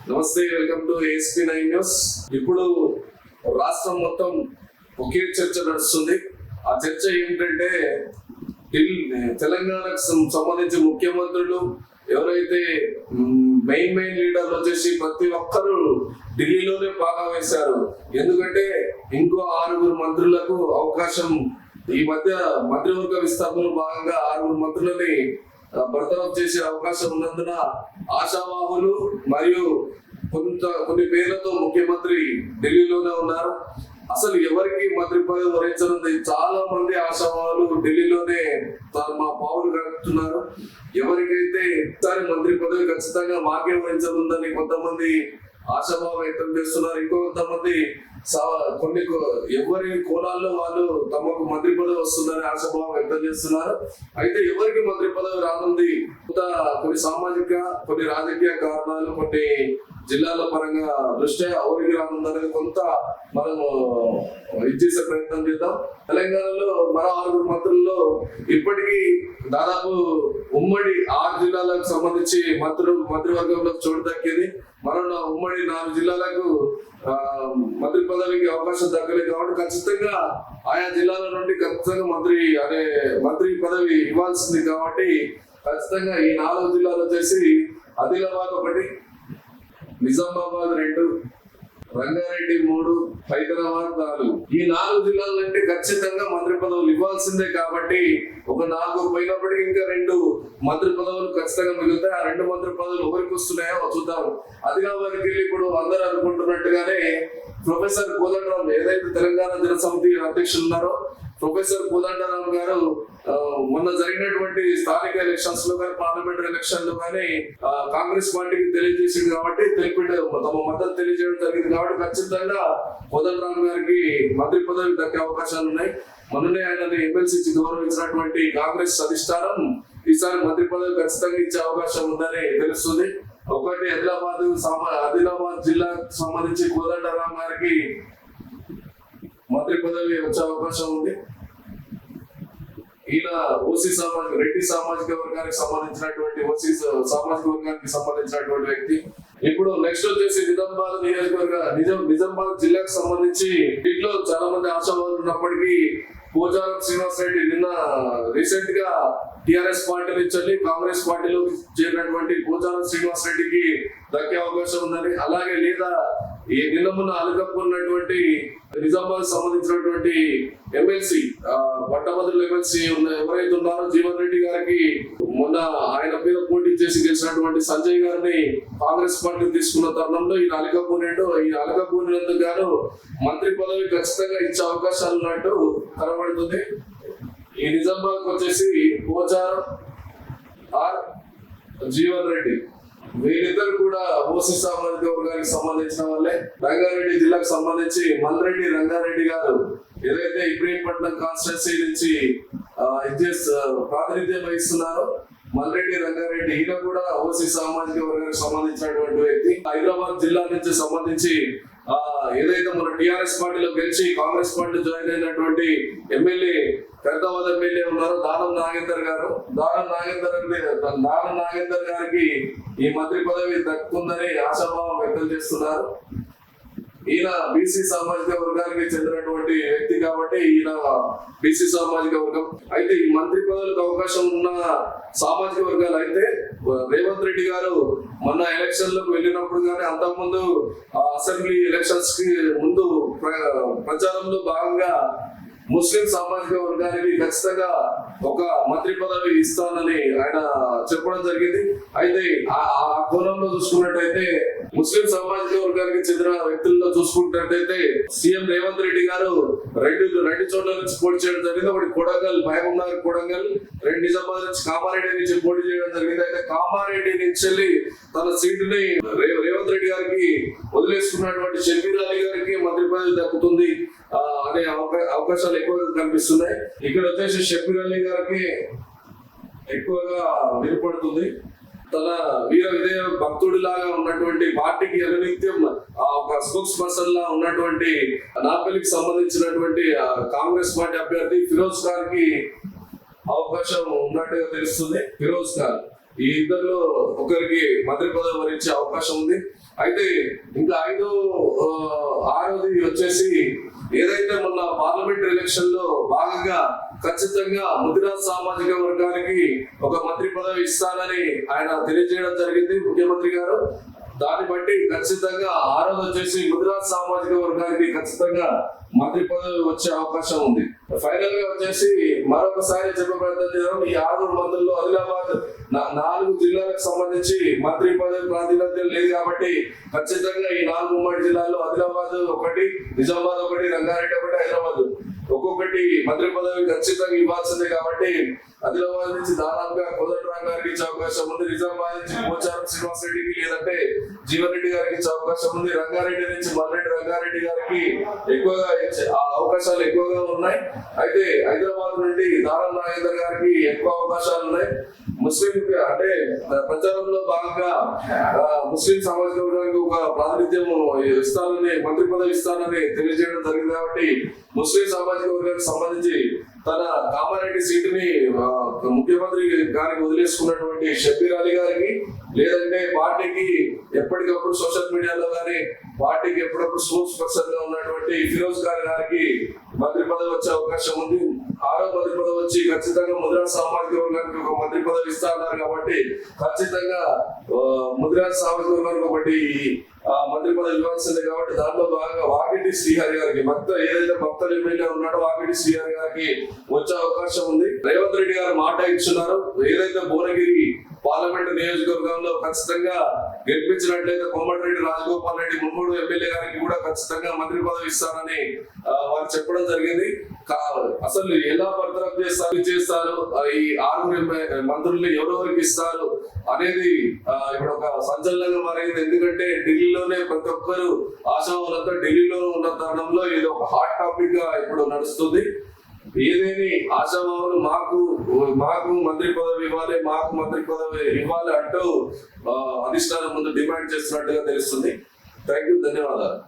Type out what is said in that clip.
నమస్తే, welcome to ASP9 news. ఇప్పుడు రాష్ట్రం మొత్తం ఒకే చర్చ నడుస్తుంది. ఆ చర్చ ఏమిటంటే తెలంగాణకు సంబంధించి ముఖ్యమంత్రులు ఎవరైతే మెయిన్ లీడర్లు వచ్చేసి ప్రతి ఒక్కరు ఢిల్లీలోనే పాగా వేశారు. ఎందుకంటే ఇంకో 6 మంత్రులకు అవకాశం, ఈ మధ్య మంత్రివర్గ విస్తరణలో భాగంగా 6 మంత్రులని బర్తరఫ్ చేసే అవకాశం ఉన్నందున ఆశావాహులు మరియు కొన్ని పేర్లతో ముఖ్యమంత్రి ఢిల్లీలోనే ఉన్నారు. అసలు ఎవరికి మంత్రి పదవి వహించనుంది? చాలా మంది ఆశావాహులు ఢిల్లీలోనే మా పావులు కడుతున్నారు. ఎవరికైతే ఈసారి మంత్రి పదవి ఖచ్చితంగా మాకే వహించనుందని కొంతమంది ఆశాభావం వ్యక్తం చేస్తున్నారు. ఇంకొంతమంది ఎవరి కోణాల్లో వాళ్ళు తమకు మంత్రి పదవి వస్తుందని ఆశాభావం వ్యక్తం చేస్తున్నారు. అయితే ఎవరికి మంత్రి పదవి రానుంది? కొన్ని సామాజిక, కొన్ని రాజకీయ కారణాలు, కొన్ని జిల్లాల పరంగా దృష్ట్యా ఎవరికి రానుందనేది కొంత మనము ఇచ్చేసే ప్రయత్నం చేద్దాం. తెలంగాణలో మరో 6 మంత్రుల్లో ఇప్పటికీ దాదాపు ఉమ్మడి 6 జిల్లాలకు సంబంధించి మంత్రివర్గంలో చోటు దక్కింది. మరో ఉమ్మడి 4 జిల్లాలకు మంత్రి పదవికి అవకాశం దక్కలేదు. కాబట్టి ఖచ్చితంగా ఆయా జిల్లాల నుండి ఖచ్చితంగా మంత్రి పదవి ఇవ్వాల్సింది. కాబట్టి ఖచ్చితంగా ఈ 4 జిల్లాలు వచ్చేసి ఆదిలాబాద్ 1, నిజామాబాద్ 2, రంగారెడ్డి 3, హైదరాబాద్ 4. ఈ 4 జిల్లాలంటే ఖచ్చితంగా మంత్రి పదవులు ఇవ్వాల్సిందే. కాబట్టి ఒక 4 పోయినప్పటికీ ఇంకా 2 మంత్రి పదవులు ఖచ్చితంగా మిగులుతాయి. ఆ 2 మంత్రి పదవులు ఎవరికి వస్తున్నాయో చూద్దాం. ఆదిలాబాద్కి వెళ్ళి ఇప్పుడు అందరూ అనుకుంటున్నట్టుగానే ప్రొఫెసర్ కోదండరాం, ఏదైతే తెలంగాణ జనసమితి అధ్యక్షులు ఉన్నారో ప్రొఫెసర్ కోదండరాం గారు మొన్న జరిగినటువంటి స్థానిక ఎలక్షన్స్ లో కానీ, పార్లమెంటరీ ఎలక్షన్ లో కానీ కాంగ్రెస్ పార్టీకి తెలియజేసింది కాబట్టి తమ మద్దతు తెలియజేయడం జరిగింది. కాబట్టి ఖచ్చితంగా కోదండరాం గారికి మంత్రి పదవి దక్కే అవకాశాలు ఉన్నాయి. మొన్ననే ఆయనని ఎమ్మెల్సీ గౌరవించినటువంటి కాంగ్రెస్ అధిష్టానం ఈసారి మంత్రి పదవి ఖచ్చితంగా ఇచ్చే అవకాశం ఉందని తెలుస్తుంది. ఒకటి ఆదిలాబాద్ జిల్లాకు సంబంధించి కోదండరాం గారికి మంత్రి పదవి వచ్చే అవకాశం ఉంది. ఈయన రెడ్డి సామాజిక వర్గానికి సంబంధించినటువంటి వ్యక్తి. ఇప్పుడు నెక్స్ట్ వచ్చేసి నిజామాబాద్ జిల్లాకు సంబంధించి దీంట్లో చాలా మంది ఆశావాదులు ఉన్నప్పటికీ పోచారం శ్రీనివాస్ రెడ్డి నిన్న రీసెంట్ గా టిఆర్ఎస్ పార్టీ నుంచి కాంగ్రెస్ పార్టీలోకి చేరినటువంటి పోచారం శ్రీనివాస్ రెడ్డికి దక్కే అవకాశం ఉందని, అలాగే లేదా ఈ నిన్న మొన్న అలకప్పున్నటువంటి నిజామాబాద్ సంబంధించినటువంటి ఎమ్మెల్సీ పట్టభద్రుల ఎమ్మెల్సీ ఎవరైతే ఉన్నారో జీవన్ రెడ్డి గారికి మొన్న ఆయన మీద పోటీ చేసి గెలిచినటువంటి సంజయ్ గారిని కాంగ్రెస్ పార్టీ తీసుకున్న తరుణంలో ఈ అలకపూరినందుకు గాను మంత్రి పదవి ఖచ్చితంగా ఇచ్చే అవకాశాలు ఉన్నట్టు కనబడుతుంది. ఈ నిజామాబాద్ వచ్చేసి పోచారం జీవన్ రెడ్డి వీరిద్దరు కూడా ఓసీ సామాజిక వర్గానికి సంబంధించిన వాళ్ళే. రంగారెడ్డి జిల్లాకు సంబంధించి మల్రెడ్డి రంగారెడ్డి గారు ఏదైతే ఇబ్రహీంపట్నం కాన్స్టిట్యున్సీ నుంచి ప్రాతినిధ్యం వహిస్తున్నారో మల్రెడ్డి రంగారెడ్డి, ఈయన కూడా ఓసీ సామాజిక వర్గానికి సంబంధించినటువంటి వ్యక్తి. హైదరాబాద్ జిల్లా నుంచి సంబంధించి ఏదైతే మన టిఆర్ఎస్ పార్టీలో గెలిచి కాంగ్రెస్ పార్టీ జాయిన్ అయినటువంటి ఖైరతాబాద్ ఎమ్మెల్యే ఉన్నారో దానం నాగేందర్ గారికి ఈ మంత్రి పదవి దక్కుందని ఆశాభావం వ్యక్తం చేస్తున్నారు. ఈయన బీసీ సామాజిక వర్గానికి చెందినటువంటి వ్యక్తి కాబట్టి ఈయన బీసీ సామాజిక వర్గం. అయితే ఈ మంత్రి పదవులకు అవకాశం ఉన్న సామాజిక వర్గాలు అయితే రేవంత్ రెడ్డి గారు మొన్న ఎలక్షన్ లకు వెళ్ళినప్పుడు కానీ అంతకుముందు అసెంబ్లీ ఎలక్షన్స్ కి ముందు ప్రచారంలో భాగంగా ముస్లిం సామాజిక వర్గానికి ఖచ్చితంగా ఒక మంత్రి పదవి ఇస్తానని ఆయన చెప్పడం జరిగింది. అయితే ఆ కోణంలో చూసుకున్నట్టయితే ముస్లిం సామాజిక వర్గానికి చెందిన వ్యక్తుల్లో చూసుకున్నట్టయితే సీఎం రేవంత్ రెడ్డి గారు రెండు చోట్ల నుంచి పోటీ చేయడం జరిగింది. ఒకటి కొడంగల్, నిజామాబాద్ నుంచి కామారెడ్డి నుంచి పోటీ చేయడం జరిగింది. అయితే కామారెడ్డి నుంచి వెళ్ళి తన సీటుని రేవంత్ రెడ్డి గారికి వదిలేసుకున్నటువంటి షబ్బీర్ అలీ గారికి మంత్రి పదవి దక్కుతుంది అనే అవకాశాలు ఎక్కువగా కనిపిస్తున్నాయి. ఇక్కడ వచ్చేసి షబ్బీర్ అలీ గారికి ఎక్కువగా వినపడుతుంది. తన వీర విధేయ భక్తుడిలాగా ఉన్నటువంటి పార్టీకి అనునిత్యం ఒక స్పోక్స్ పర్సన్ లా ఉన్నటువంటి నాపల్లికి సంబంధించినటువంటి కాంగ్రెస్ పార్టీ అభ్యర్థి ఫిరోజ్ ఖాన్ కి అవకాశం ఉన్నట్టుగా తెలుస్తుంది. ఫిరోజ్ ఖాన్ ఈ ఇద్దరిలో ఒకరికి మంత్రి పదవి వరించే అవకాశం ఉంది. అయితే ఇంకా ఆరోది వచ్చేసి ఏదైతే మొన్న పార్లమెంట్ ఎలక్షన్ లో భాగంగా ఖచ్చితంగా ముదిరాజ్ సామాజిక వర్గానికి ఒక మంత్రి పదవి ఇస్తానని ఆయన తెలియజేయడం జరిగింది ముఖ్యమంత్రి గారు. దాన్ని బట్టి ఖచ్చితంగా ఆరోజు వచ్చేసి ముదిరాజ్ సామాజిక వర్గానికి ఖచ్చితంగా మంత్రి పదవి వచ్చే అవకాశం ఉంది. ఫైనల్ గా వచ్చేసి మరొకసారి చెప్పే ప్రయత్నం చేద్దాం. ఈ 6 మంత్రుల్లో ఆదిలాబాద్ 4 జిల్లాలకు సంబంధించి మంత్రి పదవి ప్రాతినిధ్యం లేదు కాబట్టి ఖచ్చితంగా ఈ 4 ఉమ్మడి జిల్లాల్లో ఆదిలాబాద్ ఒకటి, నిజామాబాద్ ఒకటి, రంగారెడ్డి ఒకటి, హైదరాబాద్ ఒక్కొక్కటి మంత్రి పదవి ఖచ్చితంగా ఇవ్వాల్సిందే. కాబట్టి ఆదిలాబాద్ నుంచి దాదాపుగా కోదండరాం గారికి ఇచ్చే అవకాశం ఉంది, నిజామాబాద్ నుంచి పోచారం శ్రీనివాస్ రెడ్డికి లేదంటే జీవన్ రెడ్డి గారికి ఇచ్చే అవకాశం ఉంది, రంగారెడ్డి నుంచి మల్రెడ్డి రంగారెడ్డి గారికి ఎక్కువగా ఆ అవకాశాలు ఎక్కువగా ఉన్నాయి. అయితే హైదరాబాద్ నుండి దారం నాగేందర్ గారికి ఎక్కువ అవకాశాలు ఉన్నాయి. ముస్లిం అంటే ప్రచారంలో భాగంగా ముస్లిం సామాజిక వర్గానికి ఒక ప్రాతినిధ్యం ఇస్తానని మంత్రి పదవి ఇస్తానని తెలియజేయడం జరిగింది. కాబట్టి ముస్లిం సామాజిక వర్గానికి సంబంధించి తన కామారెడ్డి సీటుని ముఖ్యమంత్రి గారికి వదిలేసుకున్నటువంటి షబ్బీర్ అలీ గారికి లేదంటే పార్టీకి ఎప్పటికప్పుడు సోషల్ మీడియాలో కానీ పార్టీకి ఎప్పుడప్పుడు స్పోక్స్ పర్సన్ గా ఉన్నటువంటి ఫిరోజ్ ఖాన్ గారికి మంత్రి పదవి వచ్చే అవకాశం ఉంది. 6వ మంత్రి పదవి వచ్చి ఖచ్చితంగా ముదిరాజ్ సామాజిక వర్గానికి ఒక మంత్రి పదవి ఇస్తా అన్నారు కాబట్టి ఖచ్చితంగా ముదిరాజ్ సామాజిక వర్గానికి ఒకటి మంత్రి పదవి ఇవ్వాల్సిందే. కాబట్టి దాంట్లో భాగంగా వాకిటి శ్రీహరి గారికి ఏదైతే భక్తులు ఎమ్మెల్యే ఉన్నాడో వాకిటి శ్రీహరి గారికి వచ్చే అవకాశం ఉంది. రేవంత్ రెడ్డి గారు మాట ఇచ్చున్నారు, ఏదైతే భువనగిరి పార్లమెంట్ నియోజకవర్గంలో ఖచ్చితంగా గెలిపించినట్లయితే కోమటిరెడ్డి రాజగోపాల్ రెడ్డి మున్మూడు ఎమ్మెల్యే గారికి కూడా ఖచ్చితంగా మంత్రి పదవి ఇస్తారని వారు చెప్పడం జరిగింది. అసలు ఎలా బర్తరఫ్ చేస్తారు ఈ 6 మంత్రుల్ని ఎవరెవరికి ఇస్తారు అనేది ఇప్పుడు ఒక సంచలనంగా మారింది. ఎందుకంటే ఢిల్లీలోనే ప్రతి ఒక్కరు ఆశావాళ్ళంతా ఢిల్లీలో ఉన్న తరుణంలో ఇది ఒక హాట్ టాపిక్ గా ఇప్పుడు నడుస్తుంది. ఏదేని ఆశావాహులు మాకు మంత్రి పదవి ఇవ్వాలి, మాకు మంత్రి పదవి ఇవ్వాలి అంటూ అధిష్టానం ముందు డిమాండ్ చేస్తున్నట్టుగా తెలుస్తుంది. థ్యాంక్ యూ, ధన్యవాదాలు.